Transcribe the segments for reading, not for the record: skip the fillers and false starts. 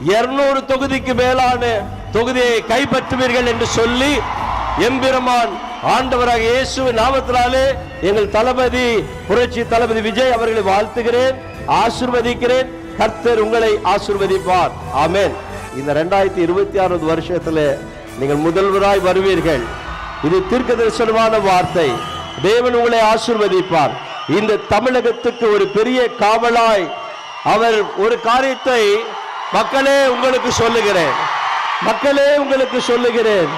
200 தொகுதிக்கு மேலான தொகுதியை கைப்பற்றுவீர்கள் என்று சொல்லி எம்பெருமான் ஆண்டவராக இயேசுவின் நாமத்தினாலே எங்கள் தளபதி புரட்சி தளபதி விஜய் அவர்களை வாழ்த்துகிறேன், ஆசீர்வதிக்கிறேன். கர்த்தர் உங்களை ஆசீர்வதிப்பார். ஆமென். இந்த 2026 வருஷத்துல நீங்கள் முதல்வராய் வருவீர்கள். இது தீர்க்கதரிசனமான வார்த்தை. தேவன் உங்களை ஆசீர்வதிப்பார். இந்த தமிழகத்துக்கு ஒரு பெரிய காவலாய் அவர் ஒரு காரியத்தை மக்களே உங்களுக்கு சொல்லுகிறேன்,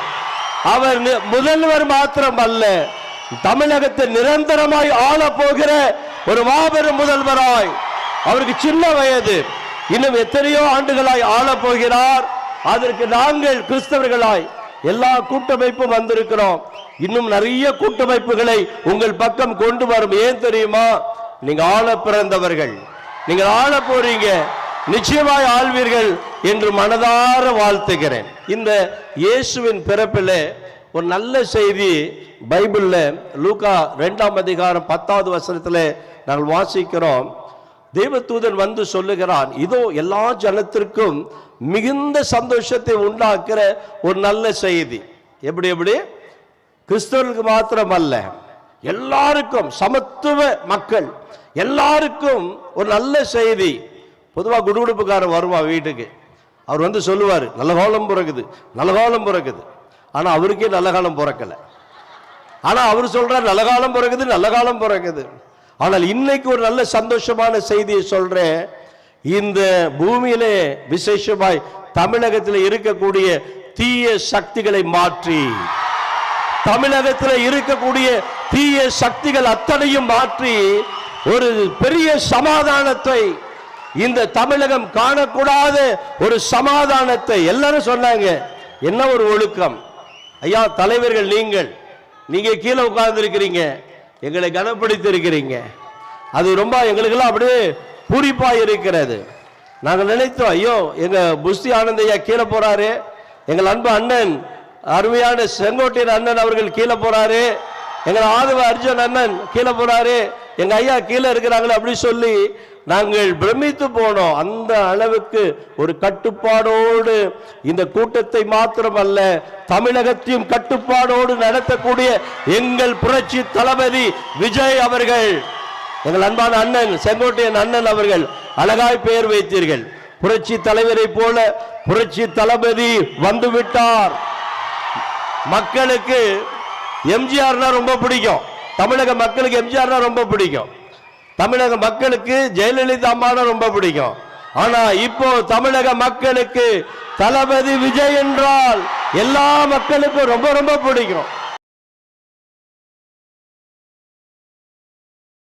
அவர் முதல்வர் மாத்திரம் அல்ல, தமிழகத்தை நிரந்தரமாய் ஆள போகிற ஒரு மாபெரும் முதல்வராய். அவருக்கு சின்ன வயது, இன்னும் எத்தனையோ ஆண்டுகளாய் ஆள போகிறார். அதற்கு நாங்கள் கிறிஸ்தவர்களாய் எல்லா கூட்டமைப்பும் வந்திருக்கிறோம். இன்னும் நிறைய கூட்டமைப்புகளை உங்கள் பக்கம் கொண்டு வரும். ஏன் தெரியுமா? நீங்க ஆள பிறந்தவர்கள், நீங்க ஆள போறீங்க, நிச்சயமாய் ஆள்வீர்கள் என்று மனதார வாழ்த்துகிறேன். இந்த இயேசுவின் பிறப்பிலே ஒரு நல்ல செய்தி பைபிள்ல லூக்கா 2ஆம் அதிகாரம் 10வது வசனத்திலே நாங்கள் வாசிக்கிறோம். தேவதூதன் வந்து சொல்லுகிறான், இதோ எல்லா ஜனத்திற்கும் மிகுந்த சந்தோஷத்தை உண்டாக்குற ஒரு நல்ல செய்தி. எப்படி? கிறிஸ்தவர்களுக்கு மாத்திரம் அல்ல, எல்லாருக்கும், சமத்துவ மக்கள் எல்லாருக்கும் ஒரு நல்ல செய்தி. பொதுவாக குடுகுடுப்புக்காரன் வருவான் வீட்டுக்கு, அவர் வந்து சொல்லுவார், நல்ல காலம் பிறகுது. ஆனா அவருக்கே நல்ல காலம் பிறக்கல. ஆனா அவர் சொல்றார், நல்ல காலம் பிறகுது. ஆனால் இன்னைக்கு ஒரு நல்ல சந்தோஷமான செய்தியை சொல்றேன். இந்த பூமியிலே விசேஷமாய் தமிழகத்தில் இருக்கக்கூடிய தீய சக்திகளை மாற்றி, தமிழகத்தில் இருக்கக்கூடிய தீய சக்திகள் அத்தனையும் மாற்றி ஒரு பெரிய சமாதானத்தை, இந்த தமிழகம் காணக்கூடாத ஒரு சமாதானத்தை எல்லாரும் சொன்னாங்க. என்ன ஒரு ஒழுக்கம் ஐயா! தலைவர்கள் நீங்க கீழே உட்கார்ந்து இருக்கிறீங்க, எங்களை கனப்படுத்தி இருக்கிறீங்க. அது ரொம்ப எங்களுக்கெல்லாம் அப்படியே பூரிப்பா இருக்கிறது. நாங்கள் நினைத்தோம், ஐயோ எங்க புஸ்தி ஆனந்த் ஐயா கீழே போறாரு, எங்கள் அன்பு அண்ணன் அருமையான செங்கோட்டையன் அண்ணன் அவர்கள் கீழே போறாரு, எங்கள் ஆதவ அர்ஜுன் அண்ணன் கீழே போறாரு, எங்க ஐயா கீழே இருக்கிறாங்களே அப்படி சொல்லி நாங்கள் பிரமித்து போனோம். அந்த அளவுக்கு ஒரு கட்டுப்பாடோடு இந்த கூட்டத்தை மாத்திரமல்ல, தமிழகத்தையும் கட்டுப்பாடோடு நடத்தக்கூடிய எங்கள் புரட்சி தளபதி விஜய் அவர்கள், எங்கள் அன்பான அண்ணன் செங்கோட்டையன் அண்ணன் அவர்கள் அழகாய் பெயர் வைத்தீர்கள். புரட்சி தலைவரை போல புரட்சி தளபதி வந்துவிட்டார். மக்களுக்கு எம்ஜிஆர்னா ரொம்ப பிடிக்கும், தமிழக மக்களுக்கு எம்ஜிஆர்னா ரொம்ப பிடிக்கும், தமிழக மக்களுக்கு ஜெயலலிதா அம்மானா ரொம்ப பிடிக்கும். ஆனா இப்போ தமிழக மக்களுக்கு தளபதி விஜய் என்றால் எல்லா மக்களுக்கும் ரொம்ப ரொம்ப பிடிக்கும்.